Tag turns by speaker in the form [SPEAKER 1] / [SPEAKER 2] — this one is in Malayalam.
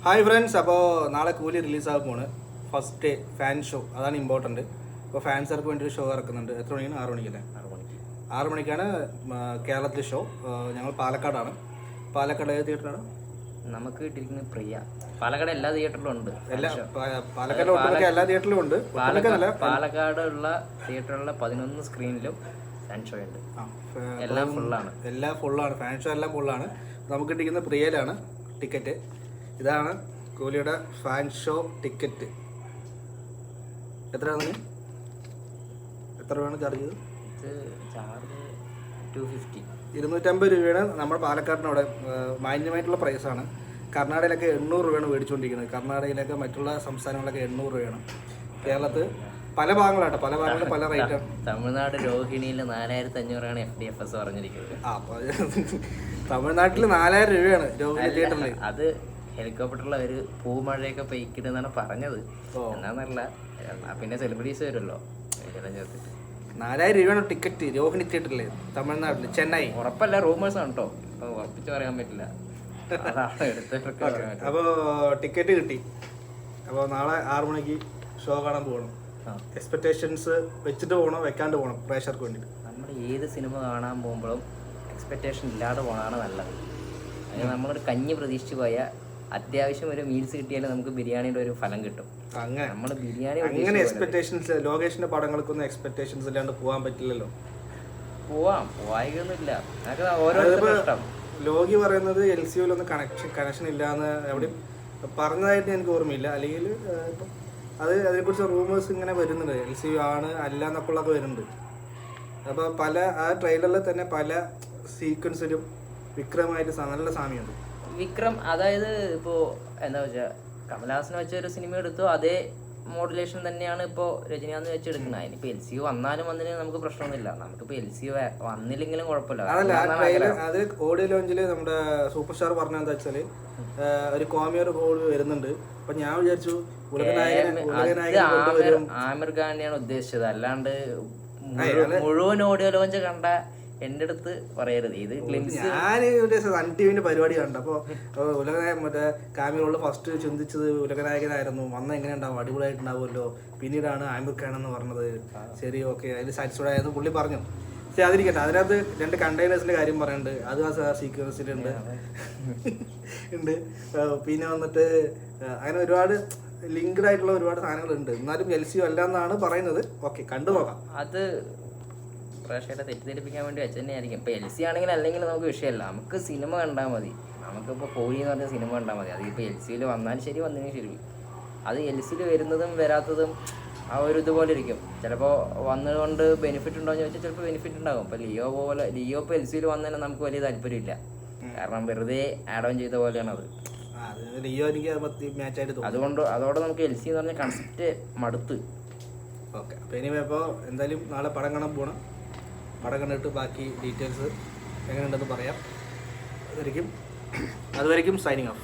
[SPEAKER 1] ഹായ് ഫ്രണ്ട്സ്, അപ്പോൾ നാളെ കൂലി റിലീസാകാൻ പോണ്. ഫസ്റ്റ് ഡേ ഫാൻ ഷോ, അതാണ് ഇമ്പോർട്ടൻറ്റ്. അപ്പോൾ ഫാൻസുകാർക്ക് വേണ്ടി ഒരു ഷോ ഇറക്കുന്നുണ്ട്. എത്ര മണിക്കാണ്? 6 മണിക്കല്ലേ? 6 മണിക്കാണ് കേരളത്തിലെ ഷോ. ഞങ്ങൾ പാലക്കാടാണ്. പാലക്കാട് ഏത് തിയേറ്ററാണ്
[SPEAKER 2] നമുക്ക് കിട്ടിയിരിക്കുന്നത്? പ്രിയ. പാലക്കാട് എല്ലാ തിയേറ്ററിലും ഉണ്ട്.
[SPEAKER 1] പാലക്കാട് എല്ലാ തിയേറ്ററിലും ഉണ്ട്.
[SPEAKER 2] പാലക്കാടുള്ള തിയേറ്ററിലുള്ള 11 സ്ക്രീനിലും ഫാൻ ഷോ ഉണ്ട്. എല്ലാം
[SPEAKER 1] ഫുള്ളാണ്. ഫാൻ ഷോ എല്ലാം ഫുള്ളാണ്. നമുക്ക് കിട്ടിയിരിക്കുന്ന പ്രിയയിലാണ് ടിക്കറ്റ്. ഇതാണ് കോഹ്ലിയുടെ ഫാൻ ഷോ ടിക്കറ്റ്. എത്ര രൂപയാണ് ചാർജ് ചെയ്തത്?
[SPEAKER 2] ചാർജ് 250.
[SPEAKER 1] 250 രൂപയാണ് നമ്മുടെ പാലക്കാടിനവിടെ. മാന്യമായിട്ടുള്ള പ്രൈസാണ്. കർണാടകയിലൊക്കെ 800 രൂപയാണ് മേടിച്ചുകൊണ്ടിരിക്കുന്നത്. കർണാടകയിലൊക്കെ മറ്റുള്ള സംസ്ഥാനങ്ങളിലൊക്കെ 800 രൂപയാണ്. കേരളത്തിൽ പല ഭാഗങ്ങളാട്ടോ, പല ഭാഗങ്ങളിൽ പല റേറ്റാണ്.
[SPEAKER 2] തമിഴ്നാട് രോഹിണിയിൽ 4500 FDFS പറഞ്ഞിരിക്കുന്നത്.
[SPEAKER 1] തമിഴ്നാട്ടിൽ 4000 രൂപയാണ് രോഹിണി തിയേറ്ററിൽ.
[SPEAKER 2] അത് ഹെലികോപ്റ്ററിൽ ഒരു പൂമഴയൊക്കെ പെയ്ക്കിട്ടെന്നാണ് പറഞ്ഞത്. എന്നാന്നല്ല, പിന്നെ സെലിബ്രിറ്റീസ് വരുമല്ലോ,
[SPEAKER 1] 4000 രൂപയാണ് ടിക്കറ്റ് രോഹിണി തിയേറ്ററിൽ തമിഴ്നാട്ടിൽ, ചെന്നൈ.
[SPEAKER 2] ഉറപ്പല്ല, റൂമേഴ്സ് ആണ് കേട്ടോ, ഉറപ്പിച്ച് പറയാൻ പറ്റില്ല.
[SPEAKER 1] അപ്പോൾ ടിക്കറ്റ് കിട്ടി. അപ്പോൾ നാളെ 6 മണിക്ക് ഷോ കാണാൻ പോകണം. എക്സ്പെക്ടേഷൻസ് വെച്ചിട്ട് പോകണം, വെക്കാണ്ട് പോകണം പ്രേക്ഷകർക്ക് വേണ്ടിയിട്ട്.
[SPEAKER 2] നമ്മൾ ഏത് സിനിമ കാണാൻ പോകുമ്പോഴും എക്സ്പെക്ടേഷൻ ഇല്ലാതെ പോകണമാണ് നല്ലത്. അതിന് നമ്മളൊരു കഞ്ഞി പ്രതീക്ഷിച്ച് പോയാൽ അത്യാവശ്യം ഒരു മീൽസ് കിട്ടിയാലും നമുക്ക് ബിരിയാണിയുടെ ഒരു ഫലം കിട്ടും.
[SPEAKER 1] അങ്ങനെ
[SPEAKER 2] നമ്മൾ ബിരിയാണി
[SPEAKER 1] അങ്ങനെ എക്സ്പെക്ടേഷൻസ്, ലോകേഷിന്റെ പടങ്ങൾക്കൊന്നും എക്സ്പെക്ടേഷൻസ് ഇല്ലാണ്ട് പോകാൻ പറ്റില്ലല്ലോ.
[SPEAKER 2] പോവായിക്കൊന്നുമില്ല. ഓരോരുത്തരും ഇഷ്ടം.
[SPEAKER 1] ലോകി പറയുന്നത് LCUലൊന്നും കണക്ഷൻ ഇല്ലാന്ന് എവിടെയും പറഞ്ഞതായിട്ട് എനിക്ക് ഓർമ്മയില്ല. അല്ലെങ്കിൽ ഇപ്പം അതിനെക്കുറിച്ച് റൂമേഴ്സ് ഇങ്ങനെ വരുന്നുണ്ട്, LCU ആണ് അല്ല എന്നൊക്കെയുള്ളതൊക്കെ വരുന്നുണ്ട്. അപ്പോൾ ആ ട്രെയിലറിൽ തന്നെ പല സീക്വൻസിലും വിക്രമായിട്ട് നല്ല സാമ്യമുണ്ട്.
[SPEAKER 2] വിക്രം, അതായത് ഇപ്പോൾ എന്താ വെച്ചാൽ കമലഹാസനെ വെച്ച ഒരു സിനിമ എടുത്തു, അതേ മോഡുലേഷൻ തന്നെയാണ് ഇപ്പോൾ രജനീകാന്ത് വെച്ചെടുക്കുന്നത്. അതിനിപ്പോൾ LCU വന്നാലും നമുക്ക് പ്രശ്നമൊന്നുമില്ല. നമുക്കിപ്പോൾ LCU വന്നില്ലെങ്കിലും കുഴപ്പമില്ല.
[SPEAKER 1] അത് ഓഡിയോ ലോഞ്ചിൽ നമ്മുടെ സൂപ്പർ സ്റ്റാർ പറഞ്ഞ എന്താ വെച്ചാൽ ഒരു കോമിയർ ബോർഡ് വരുന്നുണ്ട്. അപ്പൊ ഞാൻ വിചാരിച്ചു
[SPEAKER 2] ആമിർ ഖാനെയാണ് ഉദ്ദേശിച്ചത്, അല്ലാണ്ട് മുഴുവൻ ഓഡിയോ ലോഞ്ച് കണ്ട എന്റെ അടുത്ത് പറയരുത്. ഇത്
[SPEAKER 1] ഞാൻ സൺ ടിവിന്റെ പരിപാടി കണ്ടു. അപ്പോൾ മറ്റേ കാമിലുള്ള ഫസ്റ്റ് ചിന്തിച്ചത് ഉലകനായകനായിരുന്നു. വന്ന എങ്ങനെ ഉണ്ടാവും, അടിപൊളിയായിട്ടുണ്ടാവുമല്ലോ. പിന്നീടാണ് ആമിർ ഖാൻ എന്ന് പറഞ്ഞത്. ശരി, ഓക്കെ, അതിൽ സാറ്റിസ്ഫൈഡ് ആയെന്ന് പുള്ളി പറഞ്ഞു. പക്ഷെ അതിരിക്കട്ടെ, അതിനകത്ത് 2 കണ്ടെയ്നേഴ്സിന്റെ കാര്യം പറയുന്നുണ്ട്. അത് ആ സീക്വൻസിലുണ്ട് ഉണ്ട്. പിന്നെ വന്നിട്ട് അങ്ങനെ ഒരുപാട് ലിങ്ക്ഡ് ആയിട്ടുള്ള ഒരുപാട് സാധനങ്ങളുണ്ട്. എന്നാലും LCU അല്ല എന്നാണ് പറയുന്നത്. ഓക്കെ, കണ്ടു നോക്കാം.
[SPEAKER 2] അത് പ്രേക്ഷകരെ തെറ്റിദ്ധരിപ്പിക്കാൻ വേണ്ടി വെച്ച് തന്നെയായിരിക്കും. ഇപ്പോൾ LCU ആണെങ്കിൽ അല്ലെങ്കിൽ നമുക്ക് വിഷയമല്ല, നമുക്ക് സിനിമ കണ്ടാൽ മതി. നമുക്കിപ്പോൾ കോഴി എന്ന് പറഞ്ഞ സിനിമ കണ്ടാൽ മതി. അതിപ്പോൾ LCUയിൽ വന്നാലും ശരി, വന്നതിനും ശരി. അത് LCUയിൽ വരുന്നതും വരാത്തതും ആ ഒരു ഇതുപോലെ ഇരിക്കും. ചിലപ്പോൾ വന്നതുകൊണ്ട് ബെനിഫിറ്റ് ഉണ്ടോ എന്ന് ചോദിച്ചാൽ ചിലപ്പോൾ ബെനിഫിറ്റ് ഉണ്ടാകും. ഇപ്പോൾ ലിയോ ഇപ്പോൾ LCUയിൽ വന്നതിന് നമുക്ക് വലിയ താല്പര്യമില്ല. കാരണം വെറുതെ ആഡ് ഓൺ ചെയ്ത പോലെയാണ് അത്. അതോടെ നമുക്ക് LCU എന്ന് പറഞ്ഞ കൺസെപ്റ്റ് മടുത്ത്.
[SPEAKER 1] ഓക്കെ, അപ്പോൾ ഇനി ഇപ്പോൾ എന്തായാലും നാളെ പടം കാണാൻ പോകണം. പടം കണ്ടിട്ട് ബാക്കി ഡീറ്റെയിൽസ് എങ്ങനെയുണ്ടെന്ന് പറയാം. അതുവരെയും സൈനിങ് ഓഫ്.